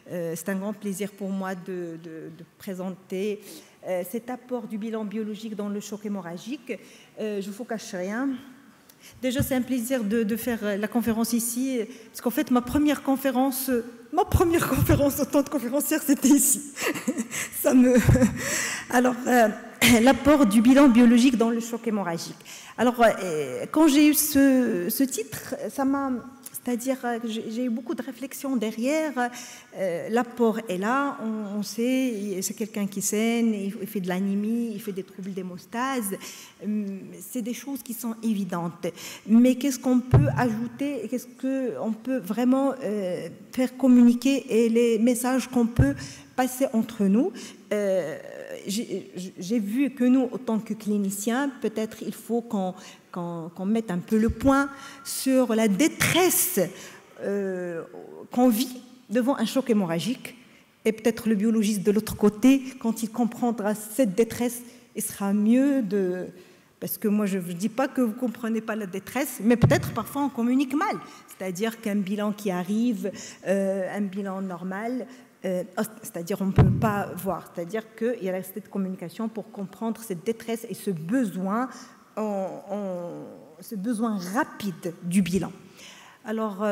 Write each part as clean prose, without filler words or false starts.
C'est un grand plaisir pour moi de présenter cet apport du bilan biologique dans le choc hémorragique. Je ne vous cache rien. Déjà, c'est un plaisir de faire la conférence ici, parce qu'en fait, ma première conférence en tant que conférencière, c'était ici. Alors, l'apport du bilan biologique dans le choc hémorragique. Alors, quand j'ai eu ce titre, ça m'a... C'est-à-dire que j'ai eu beaucoup de réflexions derrière. L'apport est là, on sait, c'est quelqu'un qui saigne, il fait de l'anémie, il fait des troubles d'hémostase. C'est des choses qui sont évidentes. Mais qu'est-ce qu'on peut ajouter, qu'est-ce qu'on peut vraiment faire communiquer et les messages qu'on peut passer entre nous. J'ai vu que nous, en tant que cliniciens, peut-être il faut qu'on mette un peu le point sur la détresse qu'on vit devant un choc hémorragique. Et peut-être le biologiste de l'autre côté, quand il comprendra cette détresse, il sera mieux de... Parce que moi, je ne dis pas que vous ne comprenez pas la détresse, mais peut-être parfois on communique mal. C'est-à-dire qu'un bilan qui arrive, un bilan normal... c'est-à-dire on ne peut pas voir, c'est-à-dire qu'il y a cette communication pour comprendre cette détresse et ce besoin rapide du bilan. Alors,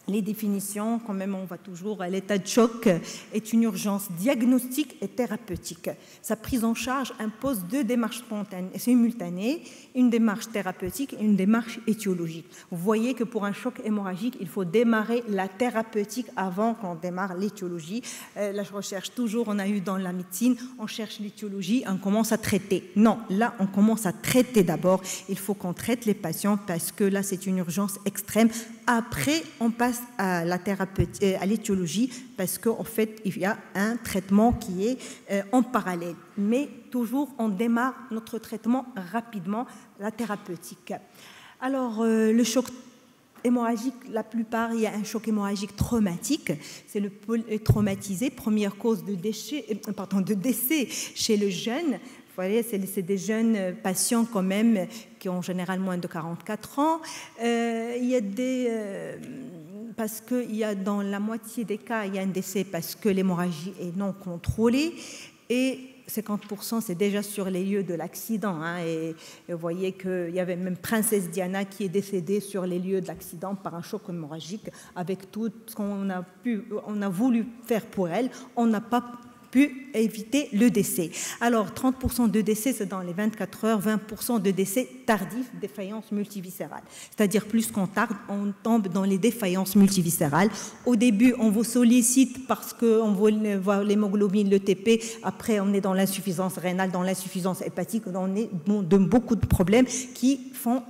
les définitions, quand même, on va toujours à l'état de choc, est une urgence diagnostique et thérapeutique. Sa prise en charge impose deux démarches spontanées et simultanées, une démarche thérapeutique et une démarche étiologique. Vous voyez que pour un choc hémorragique, il faut démarrer la thérapeutique avant qu'on démarre l'étiologie. Là, je recherche toujours, on a eu dans la médecine, on cherche l'étiologie, on commence à traiter. Non, là, on commence à traiter d'abord. Il faut qu'on traite les patients parce que là, c'est une urgence extrême. Après, on passe à la thérapeutique, à l'étiologie, parce qu'en fait, il y a un traitement qui est en parallèle. Mais toujours, on démarre notre traitement rapidement, la thérapeutique. Alors, le choc hémorragique, la plupart, il y a un choc hémorragique traumatique. C'est le polytraumatisé, première cause de décès chez le jeune. Vous voyez, c'est des jeunes patients quand même qui ont en général moins de 44 ans. Il y a parce qu'il y a dans la moitié des cas, il y a un décès parce que l'hémorragie est non contrôlée et 50% c'est déjà sur les lieux de l'accident. Et vous voyez qu'il y avait même Princesse Diana qui est décédée sur les lieux de l'accident par un choc hémorragique avec tout ce qu'on a voulu faire pour elle. On n'a pas pu éviter le décès. Alors, 30% de décès, c'est dans les 24 heures, 20% de décès tardifs, défaillance multiviscérale. C'est-à-dire, plus qu'on tarde, on tombe dans les défaillances multiviscérales. Au début, on vous sollicite parce qu'on veut voir l'hémoglobine, le TP. Après, on est dans l'insuffisance rénale, dans l'insuffisance hépatique. On est de beaucoup de problèmes qui font...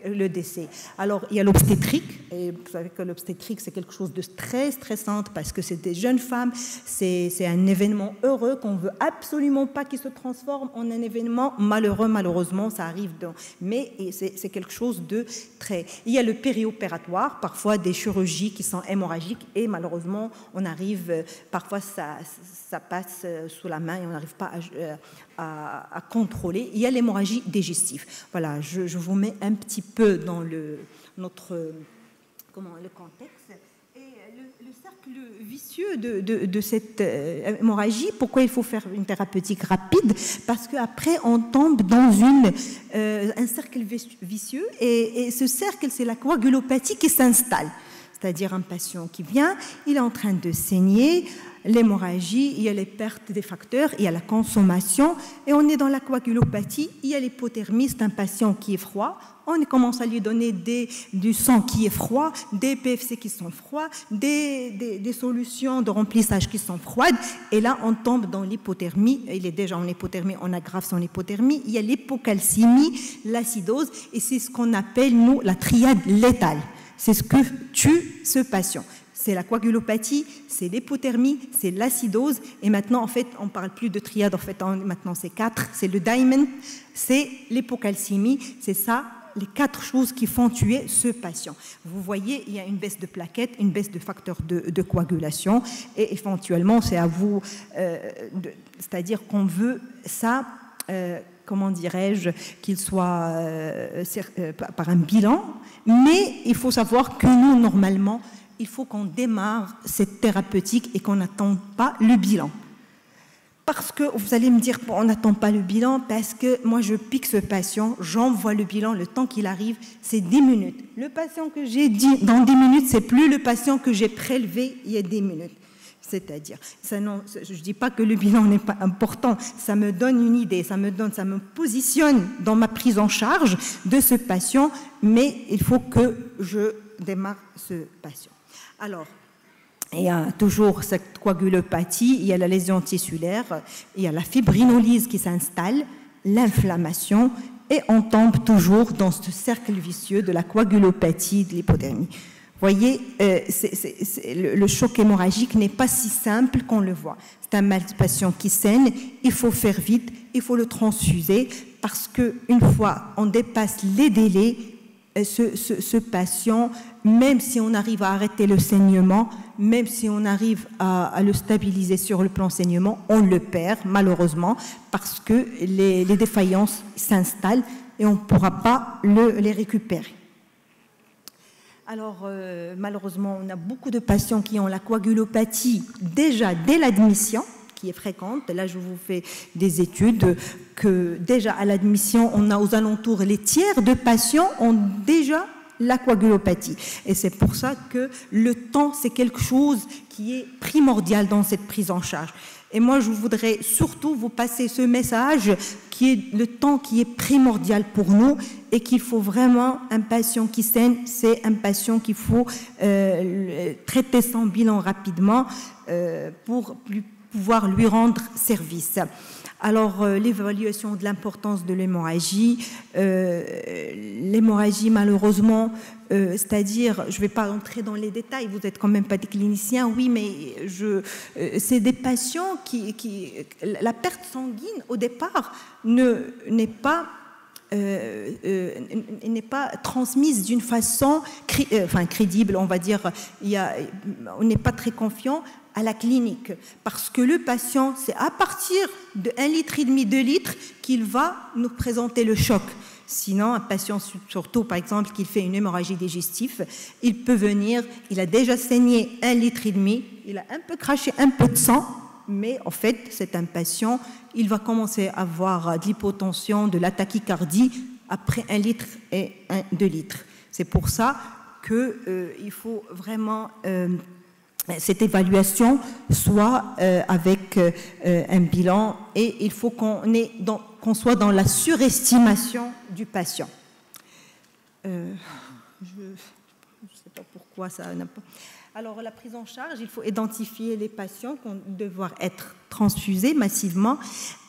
le décès. Alors, il y a l'obstétrique, et vous savez que l'obstétrique, c'est quelque chose de très stressante parce que c'est des jeunes femmes, c'est un événement heureux qu'on ne veut absolument pas qu'il se transforme en un événement malheureux, malheureusement, ça arrive, mais c'est quelque chose de très... Il y a le périopératoire, parfois des chirurgies qui sont hémorragiques et malheureusement, on arrive, parfois ça passe sous la main et on n'arrive pas à contrôler. Il y a l'hémorragie digestive. Voilà, je vous mets un petit peu dans le contexte. Et le cercle vicieux de cette hémorragie, pourquoi il faut faire une thérapeutique rapide? Parce qu'après, on tombe dans un cercle vicieux et ce cercle, c'est la coagulopathie qui s'installe. C'est-à-dire un patient qui vient, il est en train de saigner, l'hémorragie, il y a les pertes des facteurs, il y a la consommation, et on est dans la coagulopathie, il y a l'hypothermie, c'est un patient qui est froid, on commence à lui donner du sang qui est froid, des PFC qui sont froids, des solutions de remplissage qui sont froides, et là on tombe dans l'hypothermie, il est déjà en hypothermie, on aggrave son hypothermie, il y a l'hypocalcémie, l'acidose, et c'est ce qu'on appelle, nous, la triade létale. C'est ce que tue ce patient. C'est la coagulopathie, c'est l'hypothermie, c'est l'acidose. Et maintenant, en fait, on ne parle plus de triade. En fait, maintenant, c'est 4. C'est le diamond, c'est l'hypocalcémie. C'est ça, les 4 choses qui font tuer ce patient. Vous voyez, il y a une baisse de plaquettes, une baisse de facteurs de coagulation. Et éventuellement, c'est à vous... c'est-à-dire qu'on veut ça... comment dirais-je, qu'il soit par un bilan, mais il faut savoir que nous, normalement, il faut qu'on démarre cette thérapeutique et qu'on n'attende pas le bilan. Parce que vous allez me dire, bon, on n'attend pas le bilan, parce que moi je pique ce patient, j'envoie le bilan, le temps qu'il arrive, c'est 10 minutes. Le patient que j'ai dit dans 10 minutes, c'est plus le patient que j'ai prélevé il y a 10 minutes. C'est-à-dire, je ne dis pas que le bilan n'est pas important, ça me donne une idée, ça me positionne dans ma prise en charge de ce patient, mais il faut que je démarre ce patient. Alors, il y a toujours cette coagulopathie, il y a la lésion tissulaire, il y a la fibrinolyse qui s'installe, l'inflammation, et on tombe toujours dans ce cercle vicieux de la coagulopathie, de l'hypodermie. Vous voyez, le choc hémorragique n'est pas si simple qu'on le voit. C'est un patient qui saigne, il faut faire vite, il faut le transfuser, parce qu'une fois on dépasse les délais, ce patient, même si on arrive à arrêter le saignement, même si on arrive à le stabiliser sur le plan saignement, on le perd malheureusement parce que les défaillances s'installent et on ne pourra pas les récupérer. Alors malheureusement, on a beaucoup de patients qui ont la coagulopathie déjà dès l'admission, qui est fréquente. Là, je vous fais des études que déjà à l'admission, on a aux alentours les tiers de patients ont déjà la coagulopathie. Et c'est pour ça que le temps, c'est quelque chose qui est primordial dans cette prise en charge. Et moi, je voudrais surtout vous passer ce message qui est le temps qui est primordial pour nous et qu'il faut vraiment, un patient qui saigne, c'est un patient qu'il faut traiter son bilan rapidement pour pouvoir lui rendre service. Alors, l'évaluation de l'importance de l'hémorragie, malheureusement, c'est-à-dire, je ne vais pas entrer dans les détails, vous n'êtes quand même pas des cliniciens, oui, mais c'est des patients la perte sanguine, au départ, n'est pas transmise d'une façon crédible, on va dire, on n'est pas très confiant à la clinique, parce que le patient, c'est à partir de 1,5 litre, 2 litres, qu'il va nous présenter le choc. Sinon, un patient, surtout par exemple, qui fait une hémorragie digestive, il peut venir, il a déjà saigné 1,5 litre, il a un peu craché un peu de sang, mais en fait, c'est un patient, il va commencer à avoir de l'hypotension, de la tachycardie après 1 litre et 2 litres. C'est pour ça qu'il faut vraiment cette évaluation soit avec un bilan, et il faut qu'on soit dans la surestimation du patient. Je ne sais pas pourquoi ça n'a pas... Alors, la prise en charge, il faut identifier les patients qui vont devoir être transfusés massivement.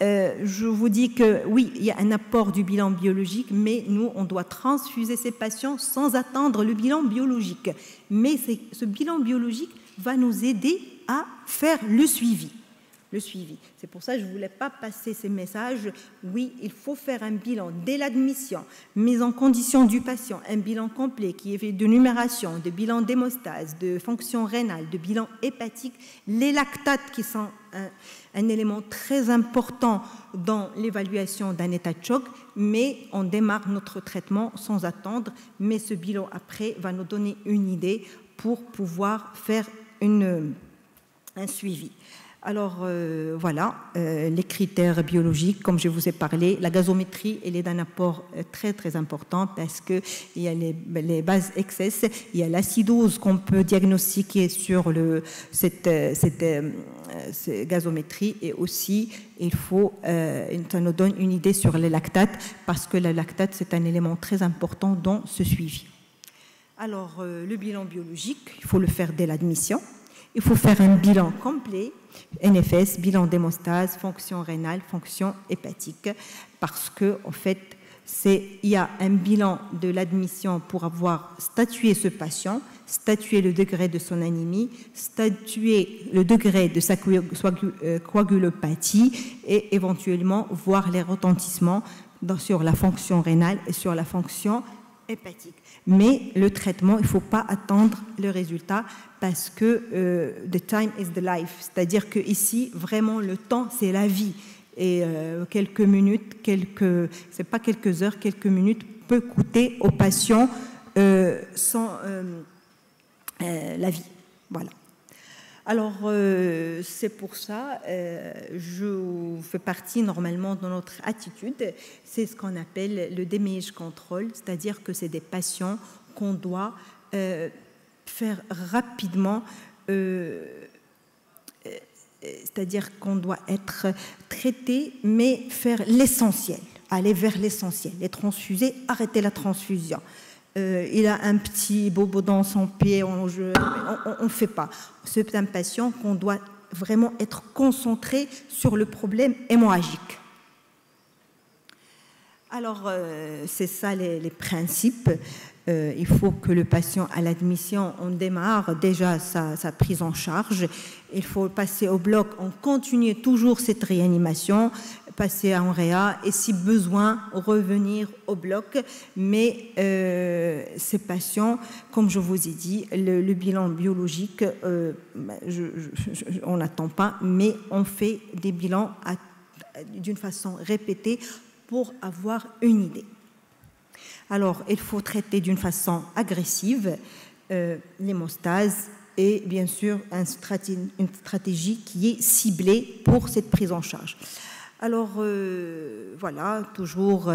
Je vous dis que oui, il y a un apport du bilan biologique, mais nous, on doit transfuser ces patients sans attendre le bilan biologique. Mais ce bilan biologique va nous aider à faire le suivi. C'est pour ça que je ne voulais pas passer ces messages. Oui, il faut faire un bilan dès l'admission, mise en condition du patient, un bilan complet qui est fait de numération, de bilan d'hémostase, de fonction rénale, de bilan hépatique, les lactates qui sont un élément très important dans l'évaluation d'un état de choc, mais on démarre notre traitement sans attendre, mais ce bilan après va nous donner une idée pour pouvoir faire un suivi. Alors voilà, les critères biologiques, comme je vous ai parlé, la gazométrie, elle est d'un apport très très important parce qu'il y a les bases excess, il y a l'acidose qu'on peut diagnostiquer sur cette gazométrie, et aussi ça nous donne une idée sur les lactates parce que le lactate c'est un élément très important dans ce suivi. Alors le bilan biologique, il faut le faire dès l'admission. Il faut faire un bilan complet, NFS, bilan d'hémostase, fonction rénale, fonction hépatique, parce que en fait, il y a un bilan de l'admission pour avoir statué ce patient, statuer le degré de son anémie, statuer le degré de sa coagulopathie et éventuellement voir les retentissements sur la fonction rénale et sur la fonction hépatique. Mais le traitement, il ne faut pas attendre le résultat parce que the time is the life, c'est-à-dire qu'ici, vraiment, le temps, c'est la vie. Et quelques minutes, c'est pas quelques heures, quelques minutes peut coûter au patient la vie. Voilà. Alors, c'est pour ça, je fais partie normalement de notre attitude, c'est ce qu'on appelle le damage control, c'est-à-dire que c'est des patients qu'on doit faire rapidement, c'est-à-dire qu'on doit être traité, mais faire l'essentiel, aller vers l'essentiel, les transfuser, arrêter la transfusion. Il a un petit bobo dans son pied, on ne fait pas. C'est un patient qu'on doit vraiment être concentré sur le problème hémorragique. Alors, c'est ça les principes. Il faut que le patient, à l'admission, on démarre déjà sa prise en charge. Il faut passer au bloc, on continue toujours cette réanimation, passer en réa et si besoin, revenir au bloc. Mais ces patients, comme je vous ai dit, le bilan biologique, on n'attend pas, mais on fait des bilans d'une façon répétée pour avoir une idée. Alors, il faut traiter d'une façon agressive l'hémostase et bien sûr une stratégie qui est ciblée pour cette prise en charge. Alors, voilà, toujours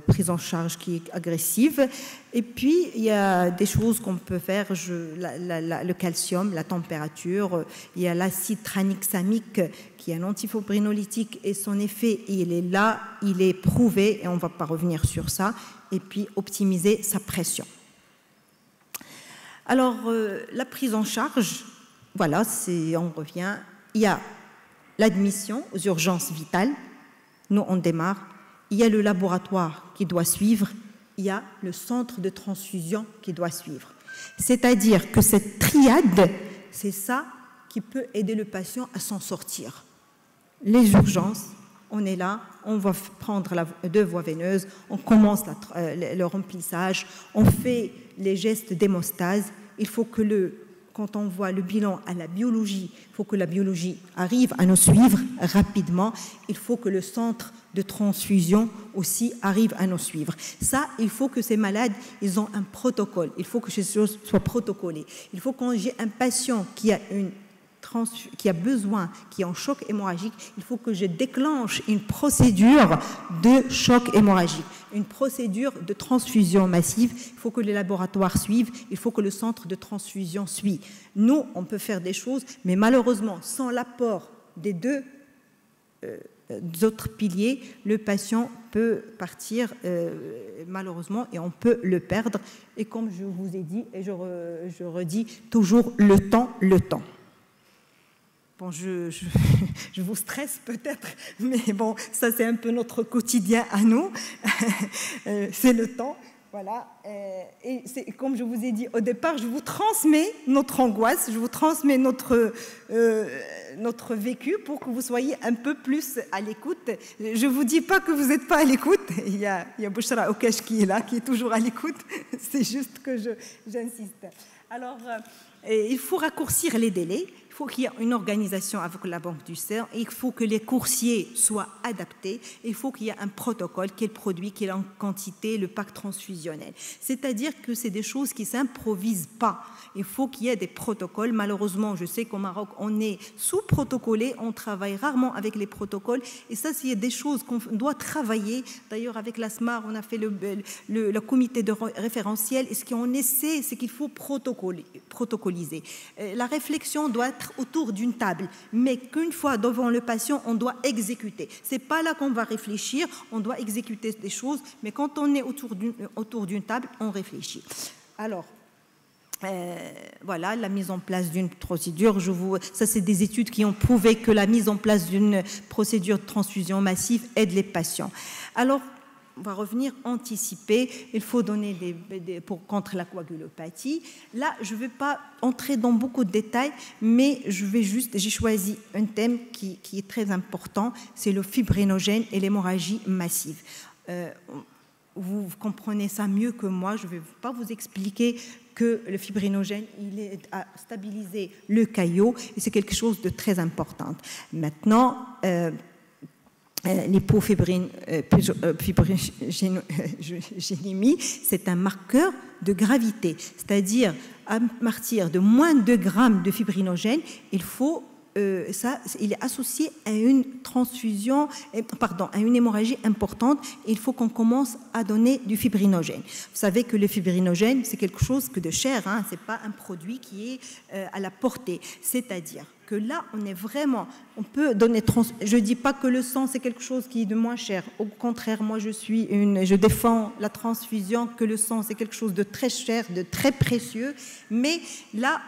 prise en charge qui est agressive. Et puis, il y a des choses qu'on peut faire, le calcium, la température, il y a l'acide tranexamique qui est un antifibrinolytique et son effet, il est là, il est prouvé et on ne va pas revenir sur ça. Et puis, optimiser sa pression. Alors, la prise en charge, voilà, on revient, il y a l'admission aux urgences vitales. Nous, on démarre. Il y a le laboratoire qui doit suivre. Il y a le centre de transfusion qui doit suivre. C'est-à-dire que cette triade, c'est ça qui peut aider le patient à s'en sortir. Les urgences, on est là, on va prendre deux voies veineuses, on commence le remplissage, on fait les gestes d'hémostase. Il faut que quand on voit le bilan à la biologie, il faut que la biologie arrive à nous suivre rapidement. Il faut que le centre de transfusion aussi arrive à nous suivre. Ça, il faut que ces malades, ils ont un protocole. Il faut que ces choses soient protocolées. Il faut quand j'ai un patient qui a besoin, qui est en choc hémorragique, il faut que je déclenche une procédure de choc hémorragique, une procédure de transfusion massive. Il faut que les laboratoires suivent, il faut que le centre de transfusion suive. Nous, on peut faire des choses, mais malheureusement, sans l'apport des deux autres piliers, le patient peut partir malheureusement et on peut le perdre. Et comme je vous ai dit, et je redis toujours, le temps. Bon, je vous stresse peut-être, mais bon, ça c'est un peu notre quotidien à nous. C'est le temps, voilà. Et comme je vous ai dit au départ, je vous transmets notre angoisse, je vous transmets notre vécu pour que vous soyez un peu plus à l'écoute. Je ne vous dis pas que vous n'êtes pas à l'écoute. Il y a Bouchra Okash qui est là, qui est toujours à l'écoute. C'est juste que j'insiste. Alors, il faut raccourcir les délais. Il faut qu'il y ait une organisation avec la Banque du Sang, il faut que les coursiers soient adaptés, il faut qu'il y ait un protocole, quel produit, quelle quantité, le pack transfusionnel. C'est-à-dire que c'est des choses qui ne s'improvisent pas. Il faut qu'il y ait des protocoles. Malheureusement, je sais qu'au Maroc, on est sous-protocolé, on travaille rarement avec les protocoles. Et ça, c'est des choses qu'on doit travailler. D'ailleurs, avec l'ASMAR, on a fait le comité de référentiel. Et ce qu'on essaie, c'est qu'il faut protocoliser. La réflexion doit être autour d'une table, mais qu'une fois devant le patient, on doit exécuter. Ce n'est pas là qu'on va réfléchir, on doit exécuter des choses, mais quand on est autour d'une table, on réfléchit. Alors, voilà, la mise en place d'une procédure. Ça, c'est des études qui ont prouvé que la mise en place d'une procédure de transfusion massive aide les patients. Alors, on va revenir anticiper. Il faut donner contre la coagulopathie. Là, je ne vais pas entrer dans beaucoup de détails, mais j'ai choisi un thème qui est très important, c'est le fibrinogène et l'hémorragie massive. Vous comprenez ça mieux que moi. Je ne vais pas vous expliquer que le fibrinogène, il est à stabiliser le caillot et c'est quelque chose de très important. Maintenant, l'hypofibrogénémie, c'est un marqueur de gravité, c'est-à-dire à partir de moins de 2 grammes de fibrinogène, il est associé à une transfusion, à une hémorragie importante. Il faut qu'on commence à donner du fibrinogène. Vous savez que le fibrinogène, c'est quelque chose que de cher, hein, c'est pas un produit qui est à la portée. C'est-à-dire que là, on peut donner. Je dis pas que le sang c'est quelque chose qui est de moins cher. Au contraire, moi je défends la transfusion, que le sang c'est quelque chose de très cher, de très précieux. Mais là,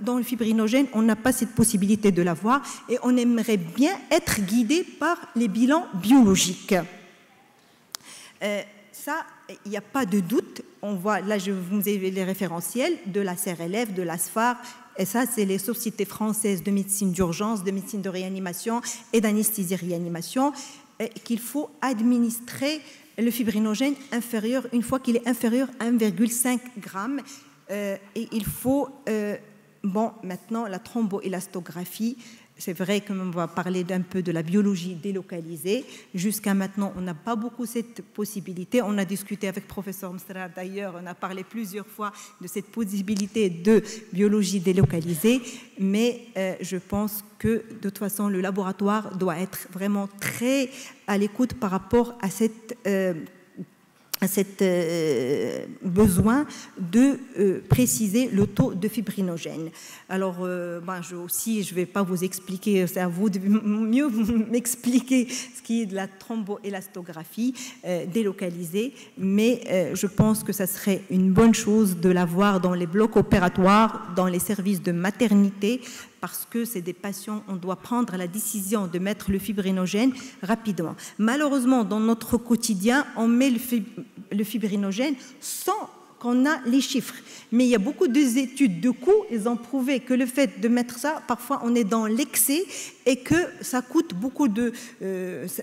dans le fibrinogène, on n'a pas cette possibilité de l'avoir et on aimerait bien être guidé par les bilans biologiques. Ça, il n'y a pas de doute. On voit, là, je vous ai les référentiels de la CRLF, de l'ASFAR, et ça, c'est les sociétés françaises de médecine d'urgence, de médecine de réanimation et d'anesthésie-réanimation, qu'il faut administrer le fibrinogène inférieur, une fois qu'il est inférieur à 1,5 g. Et il faut... maintenant, la thromboélastographie, c'est vrai qu'on va parler d'un peu de la biologie délocalisée. Jusqu'à maintenant, on n'a pas beaucoup cette possibilité. On a discuté avec le professeur Msra, d'ailleurs, on a parlé plusieurs fois de cette possibilité de biologie délocalisée, mais je pense que, de toute façon, le laboratoire doit être vraiment très à l'écoute par rapport à cette besoin de préciser le taux de fibrinogène. Alors, je ne vais pas vous expliquer, c'est à vous de mieux m'expliquer ce qui est de la thromboélastographie délocalisée, mais je pense que ça serait une bonne chose de l'avoir dans les blocs opératoires, dans les services de maternité, parce que c'est des patients, on doit prendre la décision de mettre le fibrinogène rapidement. Malheureusement, dans notre quotidien, on met le fibrinogène sans qu'on a les chiffres. Mais il y a beaucoup d'études de coûts, ils ont prouvé que le fait de mettre ça, parfois on est dans l'excès et que ça coûte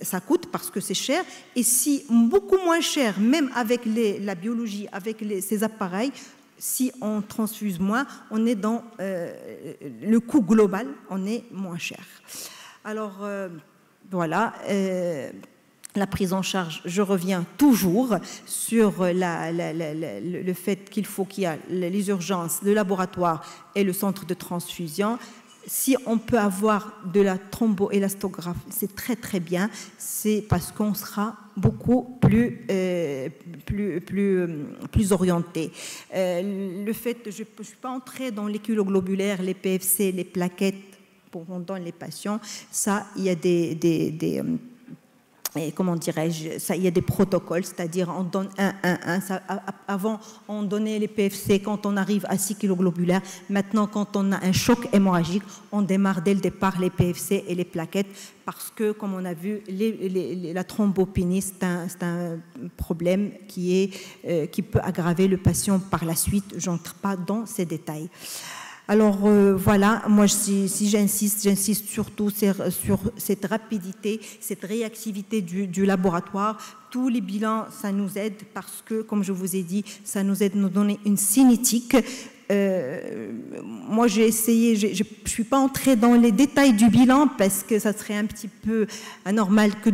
ça coûte parce que c'est cher. Et si beaucoup moins cher, même avec la biologie, avec ces appareils, si on transfuse moins, on est dans le coût global, on est moins cher. Alors, voilà, la prise en charge, je reviens toujours sur le fait qu'il y a les urgences, le laboratoire et le centre de transfusion. Si on peut avoir de la thromboélastographie, c'est très très bien, c'est parce qu'on sera beaucoup plus orienté. Le fait, je ne suis pas entrée dans les culoglobulaires, les PFC, les plaquettes, on donne les patients, ça, il y a comment dirais-je, il y a des protocoles, c'est-à-dire on donne avant, on donnait les PFC quand on arrive à 6 kg. Maintenant, quand on a un choc hémorragique, on démarre dès le départ les PFC et les plaquettes parce que, comme on a vu, la thrombopénie, c'est un problème qui peut aggraver le patient par la suite. Je n'entre pas dans ces détails. Alors voilà, moi si j'insiste surtout sur cette rapidité, cette réactivité du laboratoire. Tous les bilans, ça nous aide parce que, comme je vous ai dit, ça nous aide à nous donner une cinétique. Moi, j'ai essayé, je ne suis pas entrée dans les détails du bilan parce que ça serait un petit peu anormal que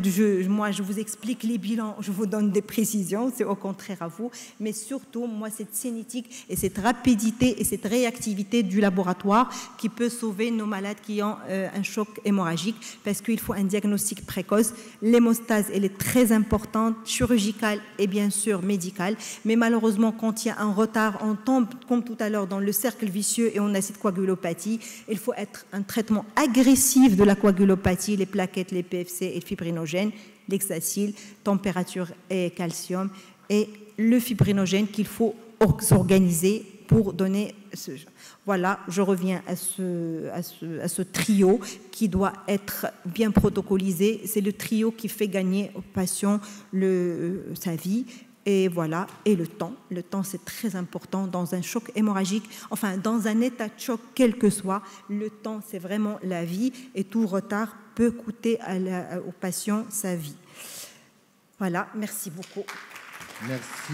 moi, je vous explique les bilans, je vous donne des précisions, c'est au contraire à vous. Mais surtout, moi, cette cinétique et cette rapidité et cette réactivité du laboratoire qui peut sauver nos malades qui ont un choc hémorragique parce qu'il faut un diagnostic précoce. L'hémostase, elle est très importante, chirurgicale et bien sûr médicale. Mais malheureusement, quand il y a un retard, on tombe, comme tout à l'heure, dans le cercle vicieux et on a cette coagulopathie. Il faut être un traitement agressif de la coagulopathie, les plaquettes, les PFC et le fibrinogène, l'hexacil, température et calcium, et le fibrinogène qu'il faut s'organiser pour donner ce. Voilà, je reviens à ce trio qui doit être bien protocolisé. C'est le trio qui fait gagner au patient sa vie. Et voilà, et le temps. Le temps, c'est très important dans un choc hémorragique, enfin, dans un état de choc, quel que soit. Le temps, c'est vraiment la vie, et tout retard peut coûter au patient sa vie. Voilà, merci beaucoup. Merci.